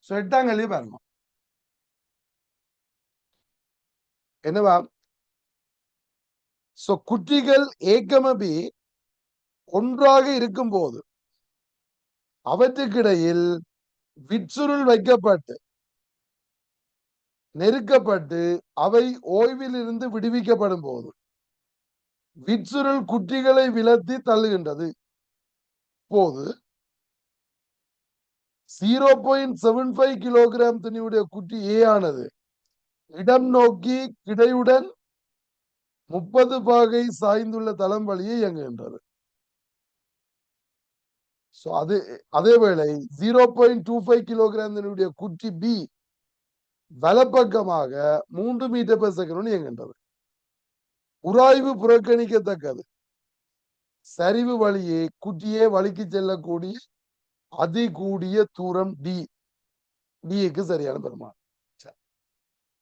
8ஆம் கேள்வி பாருங்க. என்னவா? குட்டிகள் ஏகமபி ஒன்றாக இருக்கும் போது அவற்றுக்கிடையில் விற்சுருள் வைக்கப்பட்டு நெருக்கப்பட்டு அவை ஓய்வில் இருந்து விடுவிக்கப்படும் போது விற்சுருள் குட்டிகளை விலத்தி தள்ளுகின்றது. போது 0.75 கிலோகிராம் துணியுடைய குட்டி ஏ ஆனது இடம் நோக்கி கிடையுடன் 30 பாகை சாய்ந்துள்ள தளம் வழியே இயங்குகின்றது. அதேவேளை 0.25 கிலோகிராம் துணியுடைய குட்டி பி வலப்பக்கமாக 3 மீட்டர் பெர் செகண்ட் இயங்குகின்றது. உராய்வு புறக்கணிக்கத்தக்கது. சரிவு வழியே குட்டியே வழிக்கு செல்லக்கூடிய அதிகூடிய தூரம் டி. டிக்கு சரியான பெருமாள்.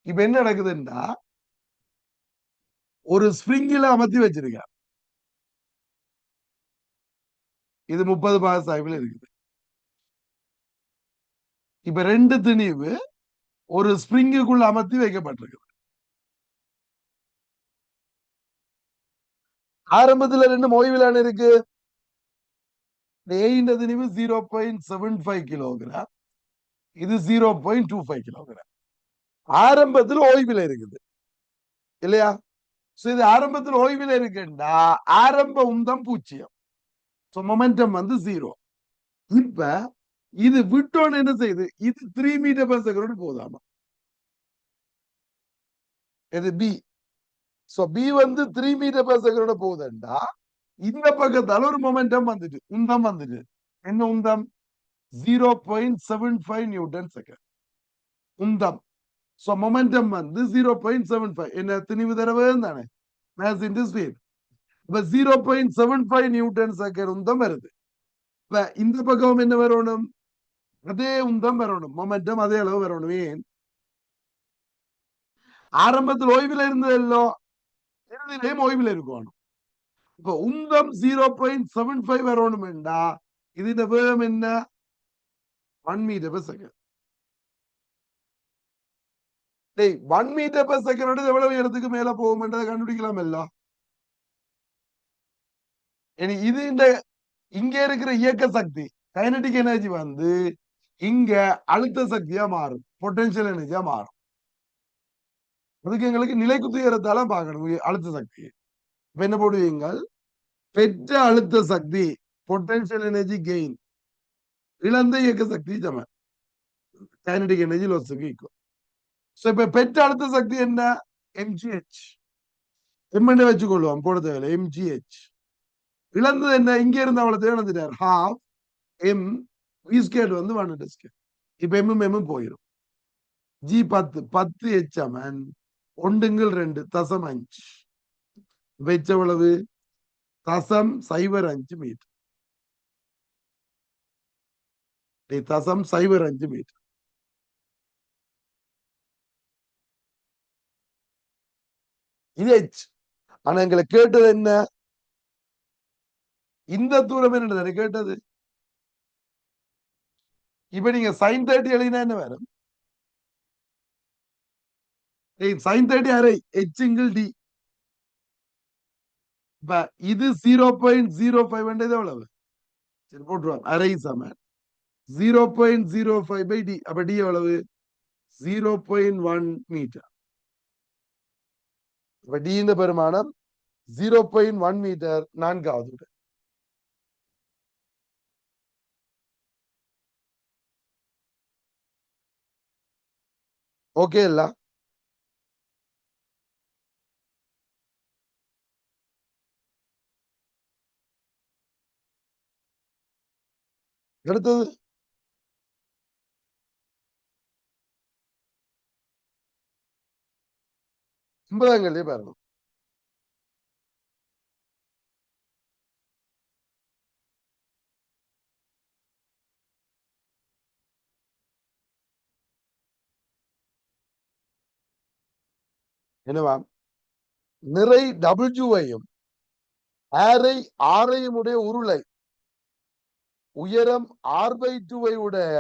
இப்ப என்ன நடக்குதுன்னா, ஒரு ஸ்பிரிங்கில அமர்த்தி வச்சிருக்க. இது 30 பாக சாய்வில் இருக்குது. இப்ப 2 திணிவு ஒரு ஸ்பிரிங்குக்குள்ள அமர்த்தி வைக்கப்பட்டிருக்கு. ஆரம்பத்துல 2 ஓய்விலான இருக்கு. ஏ திணிவு 0.75 கிலோகிராம், இது 0.25 கிலோகிராம். ஆரம்பத்தில் ஓய்வில் இருக்குது இல்லையா? இது ஆரம்பத்தில் ஓய்வில் இருக்குன்னா ஆரம்ப உந்தம் 0. மொமெண்டம் வந்து 0. இப்ப இது விட்டோன்னு என்ன செய்யுது? இது 3 மீட்டர் பெர் செகண்ட் போதாமா? இது பி. பி வந்து 3 மீட்டர் பெர் செகண்ட் போகுதுண்டா இந்த பக்கத்தால ஒரு மொமெண்டம் வந்துட்டு உந்தம் வந்துட்டு. என்ன உந்தம்? 0.75 நியூட்டன் செகண்ட் உந்தம். மொமெண்டம் வந்து 0.75. என்ன திணிவு தடவை தானே, மேஸ் இன்டு ஸ்பீட். இப்ப 0.75 நியூட்டன் செகண்ட் உந்தம் வருது. இப்ப இந்த பக்கம் என்ன வரணும்? அதே உந்தம் வரணும், மொமெண்டம் அதே அளவு வரணும். ஏன்? ஆரம்பத்தில் ஓய்வில் இருந்ததல்லோ, இறுதியிலையும் ஓய்வில் இருக்கணும். இப்ப உந்தம் 0.75 வரணும் என்றா இது வேகம் என்ன? 1 metre per second. 1 metre per second எவ்வளவு இடத்துக்கு மேல போகும் என்றதை கண்டுபிடிக்கலாம் இல்ல? இது இங்க இருக்கிற இயக்க சக்தி கைனடிக் எனர்ஜி வந்து இங்க அழுத்த சக்தியா மாறும், பொட்டன்சியல் எனர்ஜியா மாறும். அதுக்கு எங்களுக்கு நிலைக்குத்துயரத்தால பார்க்கணும் அழுத்த சக்தி. இப்ப என்ன போடுவீங்க? பெற்ற அழுத்த சக்தி பொட்டன்சியல் எனர்ஜி கெயின் இழந்த இயக்க சக்தி சம கைனடிக் எனர்ஜி லாஸ்க்கு ஈக்குவல். இப்ப பெற்ற அழுத்த சக்தி என்ன? எம்ஜிஹெச். எம் வச்சுக்கொள்வோம், போட தேவையில்லை. எம்ஜிஹெச். இழந்தது என்ன? இங்க இருந்து அவ்வளவு இழந்துட்டார். ஹாஃப் எம் வி ஸ்கேர் வந்து 1 ஸ்கேர். இப்ப எம் போயிடும். ஜி 10 எச் அமன் 1/2 வச்ச எவ்வளவு? 0.05 மீட்டர். 0.05 மீட்டர். இது எச். ஆனா எங்களை கேட்டது என்ன? இந்த தூரம் என்ன கேட்டது? இப்ப நீங்க sin 30 எழுதினா என்ன வரும்? sin 30 அரை h/d. இது 0.05 எவ்வளவு? சரி போட்டுருவாங்க. அரை சமன் 0.05 டி. அப்ப டி எவ்வளவு? 0.1 மீட்டர். அப்ப டி இந்த பெருமானம் 0.1 மீட்டர். 4வது. ஓகே இல்ல? அடுத்தது 9ஆம் கேள்வி பாருங்க. என்னவா? நிறை டபிள்யூஐயும் ஆரை ஆரையும் உடைய உருளை உயரம் r/2 உடைய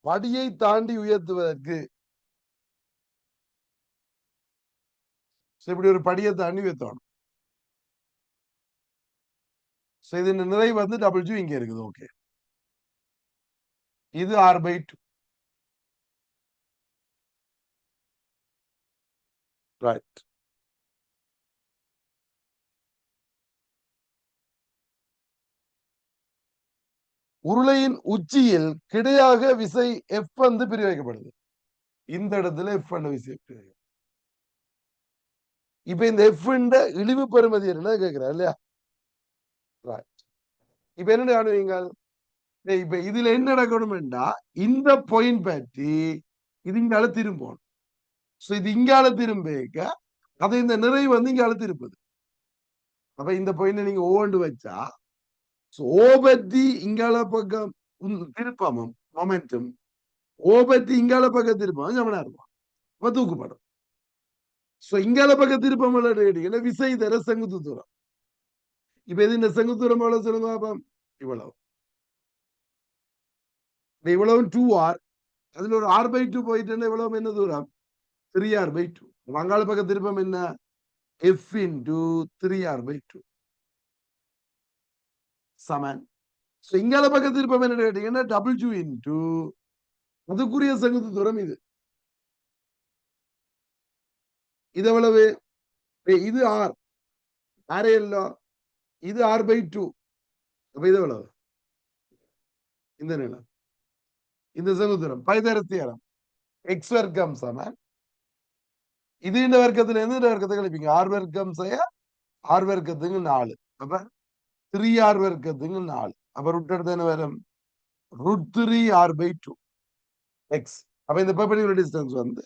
படியை தாண்டி உயர்த்துவதற்கு இப்படி ஒரு படியை தாண்டி உயர்த்தணும். இதன் நிறை வந்து டபிள்யூ இங்க இருக்குது. ஓகே, இது r/2. ரைட். உருளையின் உச்சியில் கிடையாக விசை எஃப் வந்து பிரிவைக்கப்படுது. இந்த இடத்துல எஃப் விசை. இப்ப இந்த எஃப் இழிவு பெறுமதி என்ன கேட்கிறார் இல்லையா? இப்ப என்ன காணுவீங்க? இப்ப இதுல என்ன நடக்கணும்டா, இந்த பாயிண்ட் பற்றி இது இங்கால திரும்பணும். இது இங்கால திரும்ப அதை இந்த நிறைவு வந்து இங்கால திருப்பது. அப்ப இந்த பாயிண்ட் நீங்க ஓண்டு வச்சா ஓ பற்றி இங்கால பக்கம் திருப்பமும் மொமெண்டம், ஓ பற்றி இங்கால பக்கம் திருப்பமும் சமனா இருக்கும். அப்ப தூக்குப்படும். இங்கால பக்கம் திருப்பம் கேட்டீங்கன்னா விசை தர செங்குத்து தூரம். இப்ப இது இந்த செங்குத்து தூரம் எவ்வளவு சொல்லுங்க? இவ்வளவு. இவ்வளவு 2r. அதுல ஒரு r/2 போயிட்டு இவ்வளவு என்ன தூரம்? 3r/2. வங்காள பக்க திருப்பம் என்ன? f into 3r/2 சமன். இங்கால பக்க திருப்பம் என்ன கேட்டீங்கன்னா w into அதுக்குரிய செங்குத்து தூரம் இது. இது எவ்வளவு? இது r இல்லோ, இது r/2. அப்ப இது எவ்வளவு? இந்த நீளம், இந்த செங்குத்து தூரம் பைதரத்தியாரம் x வர்க்கம் சமன் இது இந்த வர்க்கத்துல இருந்து இந்த வர்க்கத்தை கழிப்பீங்க. r வர்க்கம் செய்ய r வர்க்கத்துக்கு 4. அப்ப 3r வர்க்கத்துக்கு 4. அப்ப ரூட் எடுத்து என்ன வரும்? √3r/2 x. அப்ப இந்த பெர்பெண்டிகுலர் டிஸ்டன்ஸ் வந்து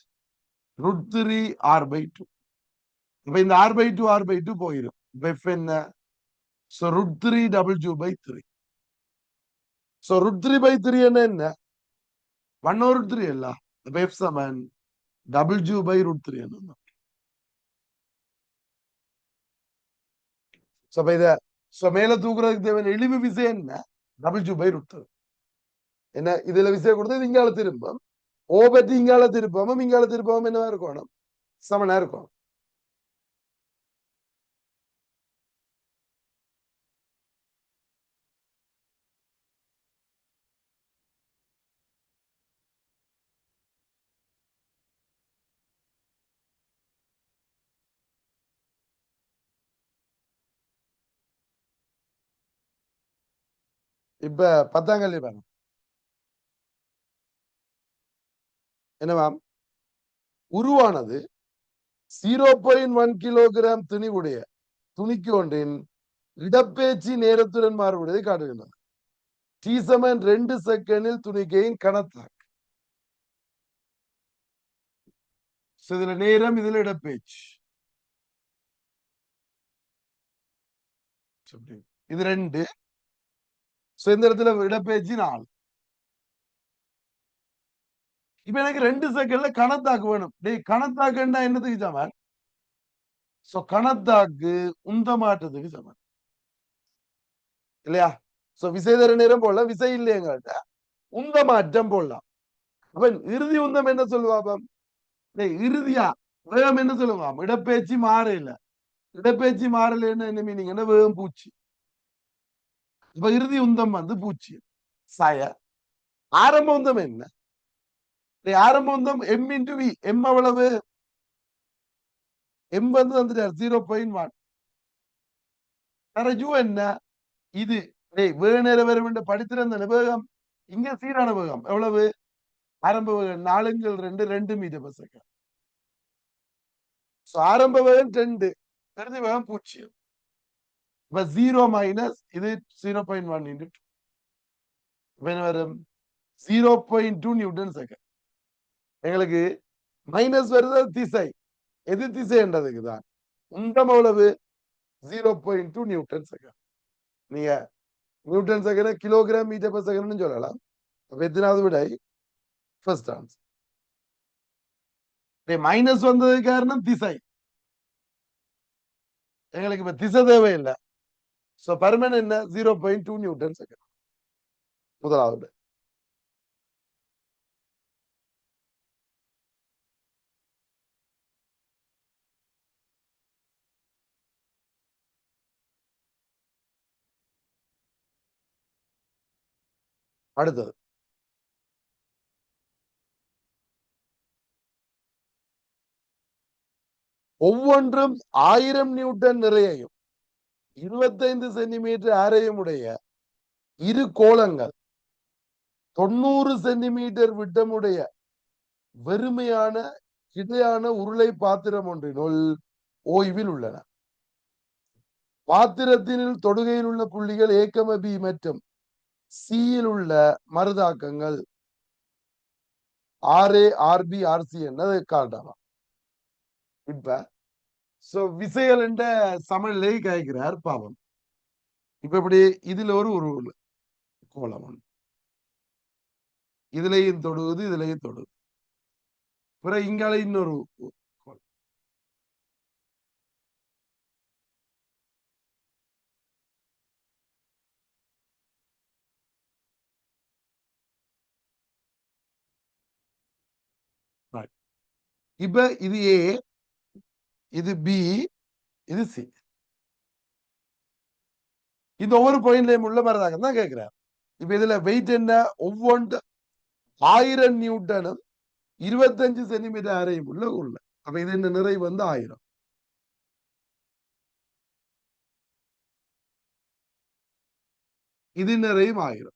√3r/2. அப்ப இந்த r/2 போயிடும். f என்ன? √3w/3. √3/3 என்ன? 1/3 அல்ல. அப்ப f சமன் w/√3 என்ன? மேல தூக்குறதுக்கு தேவையான இழிவு விசை என்ன? w/√3. என்ன இதுல விசை கொடுத்து இங்கால திரும்பம் ஓ பற்றி இங்கால திருப்பமும் இங்கால திருப்பமும் என்னவா இருக்கணும்? சமனா இருக்கும். இப்ப 10ஆம் கேள்வி பாருங்க. என்னவாம்? உருவானது 0.1 கிலோகிராம் துணிவுடைய துணிக்கு ஒன்றின் இடப்பெயர்ச்சி நேரத்துடன் மாறுபடுவதை காட்டுகின்றது. t சமன் 2 செகண்டில் துணிக்கையின் கணத்தாக்கு. இதுல நேரம், இதுல இடப்பெயர்ச்சி. இது 2. இந்த இடத்துல இடப்பெயர்ச்சி 4. இப்ப எனக்கு 2 செகண்ட்ல கணத்தாக்கு வேணும். கணத்தாக்குன்னா என்னத்துக்கு சமன்? கணத்தாக்கு உந்த மாற்றத்துக்கு சமன் இல்லையா? விசை தர நேரம் போடலாம், விசை இல்லையங்கள்ட்ட உந்த மாற்றம் போடலாம். அப்ப இறுதி உந்தம் என்ன சொல்லுவாப்பம்? இறுதியா வேகம் என்ன சொல்லுவாம்? இடப்பெயர்ச்சி மாறல. இடப்பெயர்ச்சி மாறல என்ன மீனிங்? என்ன வேகம் பூச்சி. இப்ப இறுதி உந்தம் வந்து பூச்சி சாய. ஆரம்ப உந்தம் என்ன? ஆரம்ப உந்தம் எம் இன்டு வி. எம் எவ்வளவு? எம் வந்து வந்துட்டார் 0.1. யூ என்ன? இது வேணர வரும் படித்திருந்த வேகம் இங்க சீரான வேகம் எவ்வளவு? ஆரம்ப வேகம் 4x2 மீட்டர்/செகண்ட். ஆரம்ப வேகம் 2, இறுதி வேகம் 0. இப்ப 0 மைனஸ் இது 0.1 into 2 வரும் 0.2 நியூட்டன் செகண்ட். எங்களுக்கு மைனஸ் வருது திசை, எது திசை என்றதுக்கு தான். உந்தம் எவ்வளவு? 0.2 நியூட்டன் செகண்ட். நீங்க நியூட்டன் செகண்ட் கிலோகிராம் மீட்டர்/செகண்ட் சொல்லலாம். அப்ப எத்தனாவது விடை? First answer. மைனஸ் வந்தது காரணம் திசை. எங்களுக்கு இப்ப திசை தேவையில்லை. பர்மனன்ட் என்ன? 0.2 நியூட்டன் செகண்ட். முதலாவது அடுத்தது ஒவ்வொன்றும் 1000 நியூட்டன் நிறையையும் 25 சென்டிமீட்டர் ஆரையும் உடைய இரு கோளங்கள் 90 சென்டிமீட்டர் விட்டமுடைய வெறுமையான கிடையான உருளை பாத்திரம் ஒன்றினுள் ஓய்வில் உள்ளன. பாத்திரத்தின் தொடுகையில் உள்ள புள்ளிகள் ஏகம பி மற்றும் சியில் உள்ள மருதாக்கங்கள் ஆர்ஏ ஆர்பி ஆர்சி என்னது காட்டலாம். இப்ப விசைகள் என்ற சமநிலை கேட்கிறார் பாவம். இப்ப இப்படி இதுல ஒரு உருவம் கோலம் ஒன்று இதுலயும் தொடுவது இதுலயும் தொடுவது பிறகு இங்கால இன்னொரு இப்ப இது ஏ இது பி இது சி. இந்த ஒவ்வொரு பாயிண்ட்லயும் உள்ள மாதிரிதாக தான் கேட்கிறார். இப்ப இதுல வெயிட் என்ன ஒவ்வொன்று 1000 நியூட்டனும் 25 சென்டிமீட்டர் அறையும் உள்ள அப்ப இது என்ன நிறை வந்து 1000. இது நிறையும் 1000.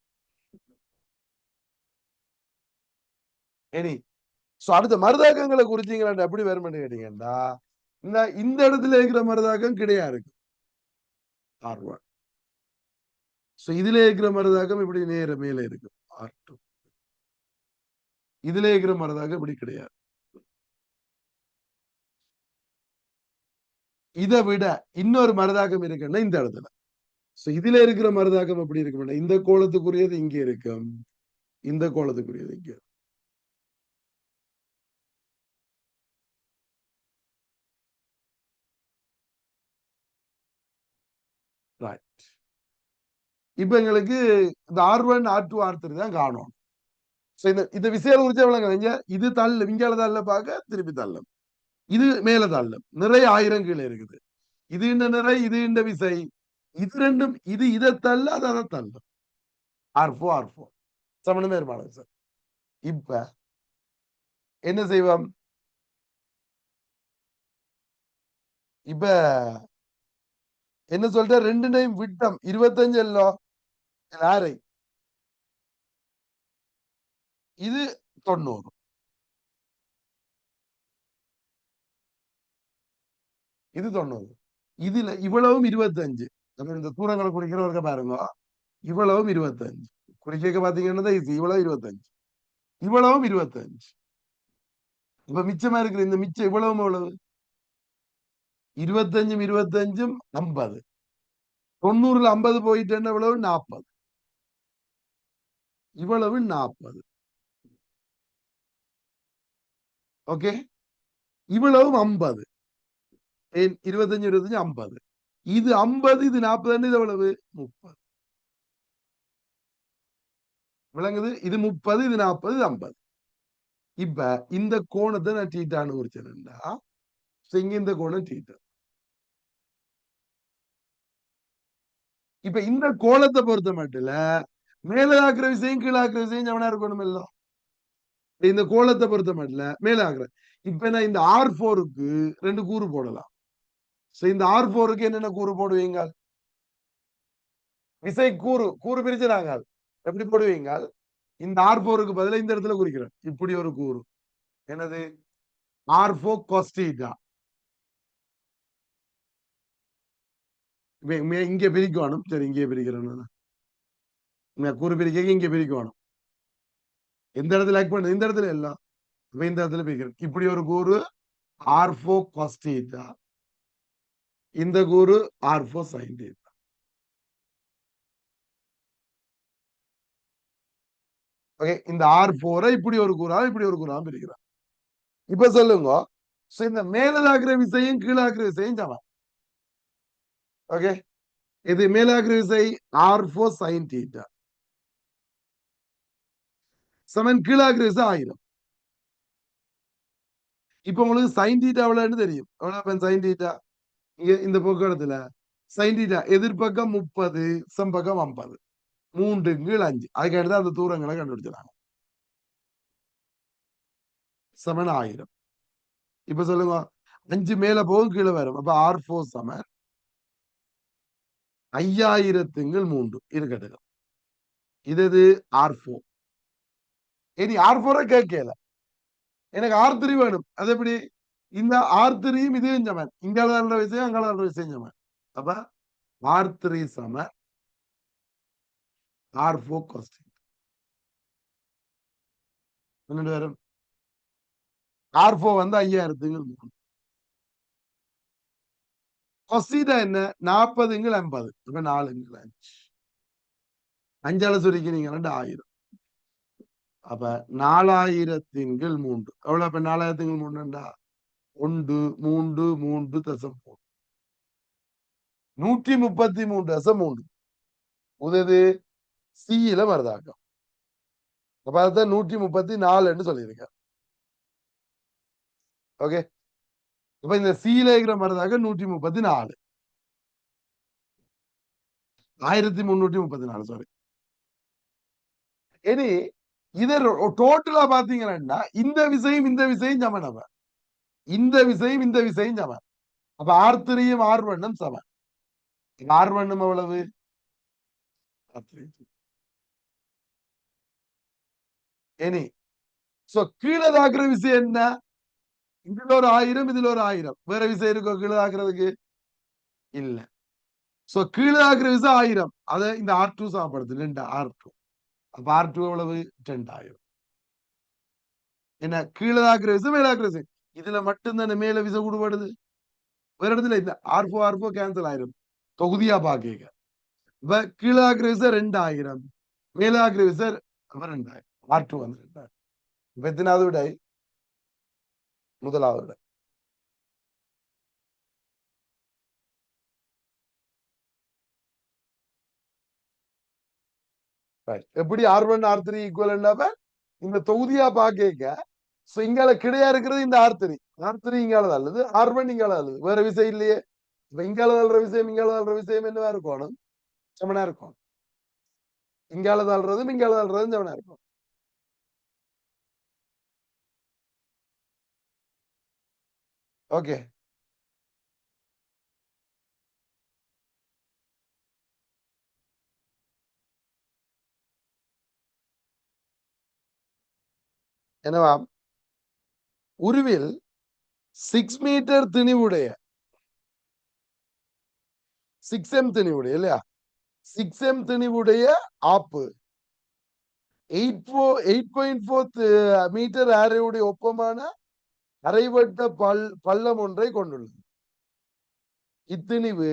இனி அடுத்த மருதாக்கங்களை குறிச்சிங்களா எப்படி வரும்னு கேட்டீங்கன்னா இந்த இடத்துல இருக்கிற மருதாக்கம் கிடையா இருக்கு R1. இதுல இருக்கிற மருதாக்கம் இப்படி நேர மேல இருக்கு R2. இதுல இருக்கிற மருதாக்கம் இப்படி கிடையாது. இதை விட இன்னொரு மருதாக்கம் இருக்குன்னா இந்த இடத்துல இதுல இருக்கிற மருதாக்கம் எப்படி இருக்கும் இந்த கோலத்துக்குரியது இங்க இருக்கும் இந்த கோலத்துக்குரியது இங்க. இப்ப எங்களுக்கு இந்த R1 R2 R3 தான் காணும். இந்த விஷயம் குறிச்ச விளங்க இது தள்ளு விஞ்ஞான தள்ள பார்க்க திருப்பி தள்ளும் இது மேல தள்ளும் நிறைய 1000 கீழே இருக்குது. இது இந்த நிறை இது இந்த விசை இது ரெண்டும் இது இதை தள்ள அதை தள்ளும் R4 சமணமே இருப்பாங்க சார். இப்ப என்ன செய்வோம் இப்ப என்ன சொல்ற ரெண்டு டைம் விட்டம் 25 எல்லோ ஆரை இது 90 இது 90 இதுல இவ்வளவும் 25 இந்த தூரங்களை குறிக்கிறவர்க பாருங்க இவ்வளவும் 25 குறிக்க பாத்தீங்கன்னா இவ்வளவு 25 இவ்வளவும் 25. இப்ப மிச்சமா இருக்கிற இந்த மிச்சம் இவ்வளவும் எவ்வளவு 25 25 50 90ல 50 போயிட்டு எவ்வளவு 40 இவ்வளவு 40. ஓகே இவ்வளவு 50 25 25 50 இது 50 இது 40 இது எவ்வளவு 30 விளங்குது. இது 30 இது 40 இது 50. இப்ப இந்த கோணத்தை நான் தீட்டான்னு குறிச்சேன்டா இங்க இந்த கோணம் தீட்டா. இப்ப இந்த கோலத்தை பொறுத்த மட்டும் மேலாக்குற விஷயம் கீழாக்குற விஷயம் ஜவனா இருக்கணும் இல்ல. இந்த கோலத்தை பொறுத்த மட்டும் மேலாக்குற இப்ப நான் இந்த R4க்கு 2 கூறு போடலாம். இந்த R4க்கு என்னென்ன கூறு போடுவீங்க விசை கூறு கூறு பிரிச்சுறாங்க எப்படி போடுவீங்க இந்த R4க்கு பதிலா இந்த இடத்துல குறிக்கிறேன் இப்படி ஒரு கூறு என்னது R4 cos theta. இங்க பிரிக்கணும் சரி இங்கே பிரிக்கிறேன் கூறு பிரிக்க இங்க பிரிக்கணும் எந்த இடத்துல லைக் பண்ணு இந்த இடத்துல எல்லாம் இந்த இடத்துல பிரிக்கிறேன் இப்படி ஒரு கூறு R4 cos theta இந்த கூறு R4 sin theta. ஓகே இந்த R4 இப்படி ஒரு கூறா இப்படி ஒரு கூறா பிரிக்கிறான். இப்ப சொல்லுங்க இந்த மேலாக்குற விசையும் கீழாக்குற விசையும் சமம். ஓகே இது மேலாக்குற விசை R4 sin theta சமன் கீழாக்குற விசை 1000. இப்ப உங்களுக்கு சைன் தீட்டா எவ்வளவுன்னு தெரியும் எவ்வளவு சைன் தீட்டா இங்க இந்த போக்குவரத்துல சைன் தீட்டா எதிர்பக்கம் 30 சம்பக்கம் 50 3 × 5 அதுக்கு அந்த தூரங்களை கண்டுபிடிச்சாங்க. சமன் 1000. இப்ப சொல்லுங்க, 5 மேல போகும் கீழே வரும். அப்ப R4 சமன் 5000 × 3 இருக்கட்டும். இது R4. இனி R4 கேட்கல, எனக்கு R3 வேணும். அது எப்படி? இந்த R3யும் இதையும் சமன். இங்கால விஷயம் அங்கால விஷயம் சமன். அப்ப R3 சமன் R4 கொஸ்டின் வரும். R4 வந்து 5000 × 3. கொஸ்டின் என்ன? 40 × 50. அப்ப 4 × 5. 5ஆல சுருக்கினீங்கன்னா 1000. அப்ப 4000 × 3 எவ்வளவு? அப்ப 4000 × 3 133.3 133.3 உதது சியில வருதாக்கம். அப்ப அதான் 134 சொல்லியிருக்கேன். ஓகே, இப்ப இந்த சீல இருக்கிற மருதாக 134 1334. சாரி. இனி இத டோட்டலா பாத்தீங்கன்னா இந்த விசையும் இந்த விசையும் சமன். அப்ப இந்த விசையும் இந்த விசையும் சமன். அப்ப R3யும் R1ம் சமன். R1ம் எவ்வளவு? இனி கீழே தாக்குற விசை என்ன? இதுல ஒரு 1000, இதுல ஒரு 1000. வேற விசை இருக்கோ கீழே தாக்குறதுக்கு? இல்ல. கீழே தாக்குற விசை 1000. அதை இந்த R2 சமப்படுத்து. 2 R2. அப்ப R2 எவ்வளவு? 2000. என்ன? கீழே தாக்குற விசை மேல தாக்குற விசை. இதுல மட்டும்தானே மேல விசை கூடுபடுது. வேற இடத்துல இல்ல. R4 கேன்சல் ஆயிரும் தொகுதியா பாக்க. இப்ப கீழே தாக்குற விசை 2000, மேல தாக்குற விசை 2000. R2 வந்து 2000. இப்ப எத்தனாவது விடை? முதலாவது விடை. எப்படி R1 R3 ஈக்குவல்? இந்த தொகுதியா பாக்க இங்கால கிடையா இருக்கிறது இந்த R3 இங்கால அல்லது R1 இங்கால அல்லது வேற விசை இல்லையே. இப்ப இங்கால தள்ளுற விஷயம் இங்கால தள்ளுற விஷயம் என்னவா இருக்கணும்? சமனா இருக்கும். இங்கால தள்ளுறதும் இங்கால தள்ளுறதும் சமனா இருக்கும். ஓகே, என்னவா? உருவில் 6 மீட்டர் திணிவுடைய 6M திணிவுடைய இல்லையா? 6M திணிவுடைய ஆப்பு 8.4 மீட்டர் ஆரையுடைய ஒப்பமான அரைவட்ட பள்ளம் ஒன்றை கொண்டுள்ளது. இத்திணிவு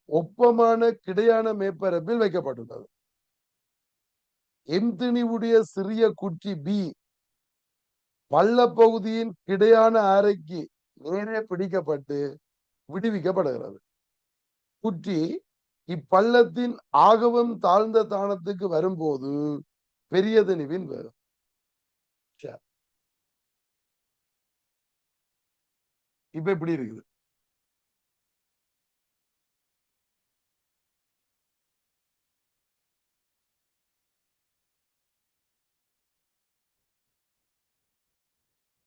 ஒப்பமான கிடையான மேற்பரப்பில் வைக்கப்பட்டுள்ளது. எம் திணிவுடைய சிறிய குட்டி பி பள்ளப்பகுதியின் கிடையான அறைக்கு நேரே பிடிக்கப்பட்டு விடுவிக்கப்படுகிறது. குட்டி இப்பள்ளத்தின் ஆகவும் தாழ்ந்த தானத்துக்கு வரும்போது பெரிய திணிவின் வரும். இப்ப எப்படி இருக்குது?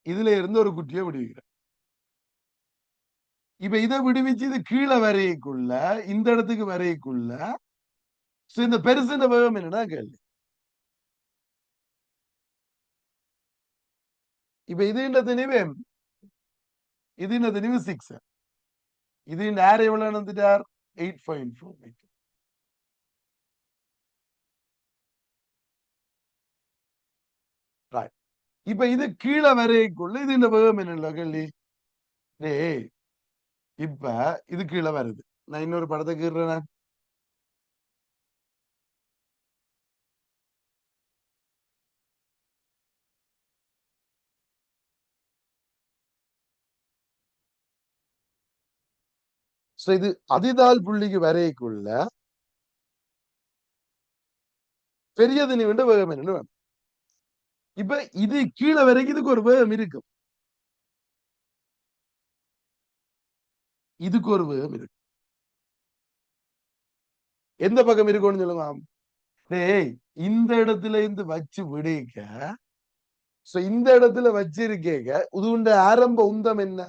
இதுல இருந்து ஒரு குட்டியை விடுவிக்கிற. இப்ப இதை விடுவிச்சு இது கீழே வரைக்குள்ள இந்த இடத்துக்கு வரைக்குள்ள இந்த பெருசு இந்த வேகம் என்னன்னா கேள்வி. இப்ப இது திணிவு இது திணிவு 6. இது நேர எவ்வளவு நடந்துட்டார்? 8.4 மீட்டர். இப்ப இது கீழே வரைக்குள்ள இது இந்த வேகம் என்ன கேள்வி. இப்ப இது கீழே வருது. நான் இன்னொரு படத்தை கீறேன். இது அதிதால் புள்ளிக்கு வரைக்குள்ள பெரிய திணிவுண்ட வேகம் என்னன்னு வேணும். இப்ப இது கீழே வரைக்கும் இதுக்கு ஒரு வேகம் இருக்கும். இதுக்கு ஒரு வேகம் இருக்கு. எந்த பக்கம் இருக்கும்னு சொல்லுங்க. டேய் இந்த இடத்துல இருந்து வச்சு விடுக்க, இந்த இடத்துல வச்சிருக்கேங்க உதுண்ட ஆரம்ப உந்தம் என்ன?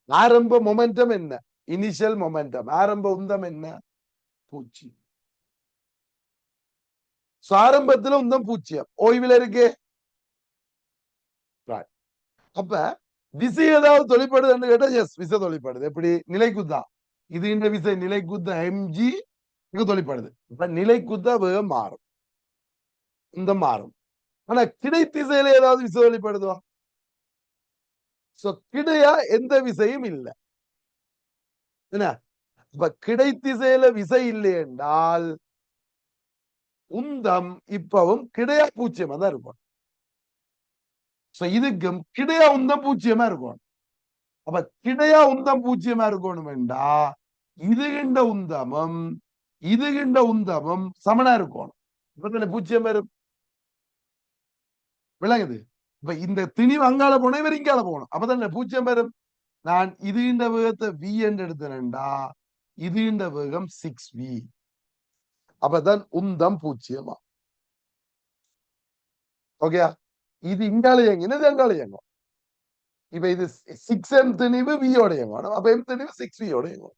ஆரம்ப மொமெண்டம் என்ன? Initial momentum. ஆரம்ப உந்தம் என்ன? பூச்சி. ஆரம்பத்துல உந்தம் பூச்சியம் ஓய்வில் இருக்கு. அப்ப விசை ஏதாவது தொழிற்படுதுன்னு கேட்டா எஸ், விசை தொழிற்படுது. எப்படி? நிலைக்குத்தான். இது இந்த விசை நிலைக்குத்த எம்ஜி தொழிற்படுது. இப்ப நிலைக்குத்த வேகம் மாறும், இந்த மாறும். ஆனா கிடை திசையில ஏதாவது விசை தொழிற்படுதோ? கிடையா எந்த விசையும் இல்லை. என்ன? இப்ப கிடை திசையில விசை இல்லை என்றால் உந்தம் இப்பவும் கிடையா பூச்சியமா தான் இருக்கும். இதுக்கும் கிடையா உந்தம் பூச்சியமா இருக்கும். அப்ப கிடையா உந்தம் பூச்சியமா இருக்கணும் என்றா இதுகின்ற உந்தமும் இதுகின்ற உந்தமும் சமனா இருக்கணும். இப்ப பூச்சியம் வரும். விளங்குது? இப்ப இந்த திணிவு அங்கால போன இவர் இங்கால போகணும். அப்பதான் பூச்சியம் வரும். நான் இதுகின்ற வேகத்தை வி என்று எடுத்தேன்டா இதுகின்ற வேகம் 6v. அப்பதான் உந்தம் பூச்சியமா. ஓகே, இது இங்கால இயங்கினது அங்கால இயங்கும். இப்ப இது 6m திணிவு வியோட இயங்கணும். அப்ப எம் திணிவு 6v-யோட இயங்கும்.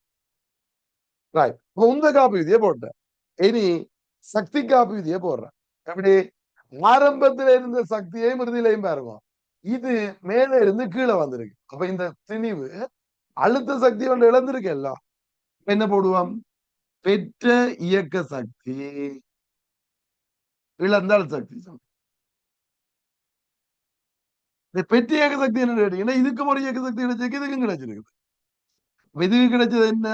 ரைட். உந்த காப்பு விதியை போட்டேன். இனி சக்தி காப்பு விதியை போடுறேன். எப்படி? ஆரம்பத்தில் இருந்த சக்தியையும் இறுதியிலையும் பாருங்க. இது மேல இருந்து கீழே வந்திருக்கு. அப்ப இந்த திணிவு அழுத்த சக்தி ஒன்று இழந்திருக்கு. எல்லாம் என்ன போடுவோம்? பெற்ற இயக்க சக்தி இழந்தால் சக்தி. பெற்ற இயக்க சக்தி என்ன கேட்டீங்கன்னா இதுக்கும் ஒரு இயக்க சக்தி கிடைச்சிருக்கு, இதுக்கும் கிடைச்சிருக்கு. இதுக்கு கிடைச்சது என்ன?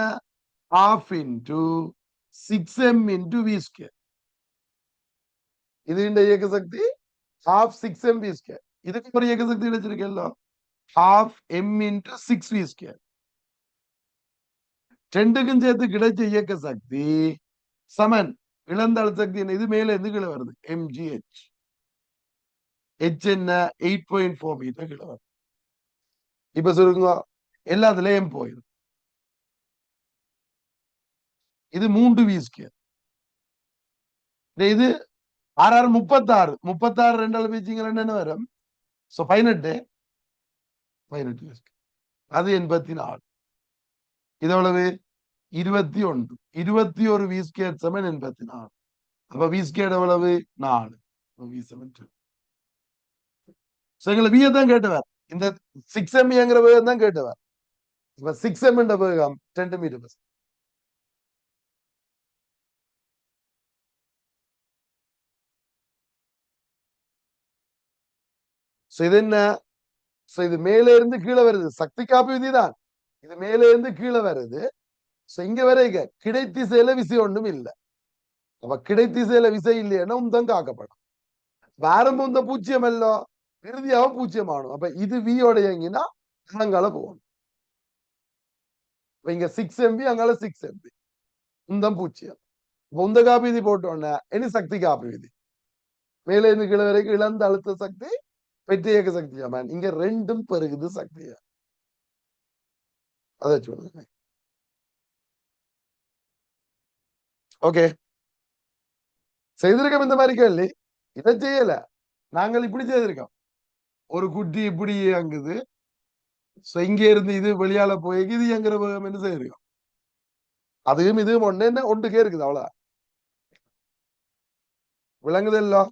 half into 6m into v square. இது இந்த இயக்க சக்தி half 6m v square. இதுக்கு ஒரு இயக்க சக்தி கிடைச்சிருக்கല്ലോ half m into 6v square. ரெண்டுக்கும் சேர்த்து கிடைச்ச இயக்க சக்தி சமன் இழந்த அழுத்த சக்தி என்ன? இது மேல இருந்து கீழே வருது mgh. h என்ன? 8.4 மீட்டர் கீழே வருது. இப்ப சொல்லுங்க, எல்லாத்துலயும் m போயிடும். இது 3v ஸ்கொயர். இது 6 36 36 ரெண்டாவது பீச்சிங்க என்ன வரும்? 18 அது 84. இது எவ்வளவு? 21. 21 v ஸ்கொயர் சமன் 84. அப்ப v ஸ்கொயர் எவ்வளவு? 4. எங்களை v தான் கேட்டவர். இந்த 6m என்கிற வேகம் தான் கேட்டவர். இப்ப 6m என்ற வேகம் 10 மீட்டர். இது என்ன? இது மேல இருந்து கீழே வருது. சக்தி காப்பு விதிதான். இது மேல இருந்து கீழே வருது. இங்க வரைக்க கிடைத்திசையில விசை ஒன்றும் இல்லை. அப்ப கிடைத்திசையில விசை இல்லைன்னா உந்தம் காக்கப்படும். ஆரம்பம் இந்த பூச்சியம் எல்லாம் இறுதியாகவும் பூச்சியம் ஆகணும். அப்ப இது வியோட இயங்கினா அங்கால போகணும். இங்க 6mv அங்கால 6mv உந்தம் பூச்சியம். உந்த காப்பு விதி போட்டோன்னா இனி சக்தி காப்பு விதி. மேல இருந்து கீழே வரைக்கும் இழந்த அழுத்த சக்தி பெற்ற இயக்க சக்தியா மேன். இங்க ரெண்டும் பெருகுது சக்தியா. அதை சொல்லுங்க. ஓகே, செய்திருக்கோம் இந்த மாதிரி கேள்வி. இதை செய்யல, நாங்கள் இப்படி செய்திருக்கோம். ஒரு குட்டி இப்படி இயங்குது, இங்க இருந்து இது வெளியால போய் இது இயங்குற வேகம் என்ன செய்திருக்கோம். அதுவும் இதுவும் ஒண்ணு ஒன்றுக்கே இருக்குது. அவ்வளவு விளங்குது எல்லாம்.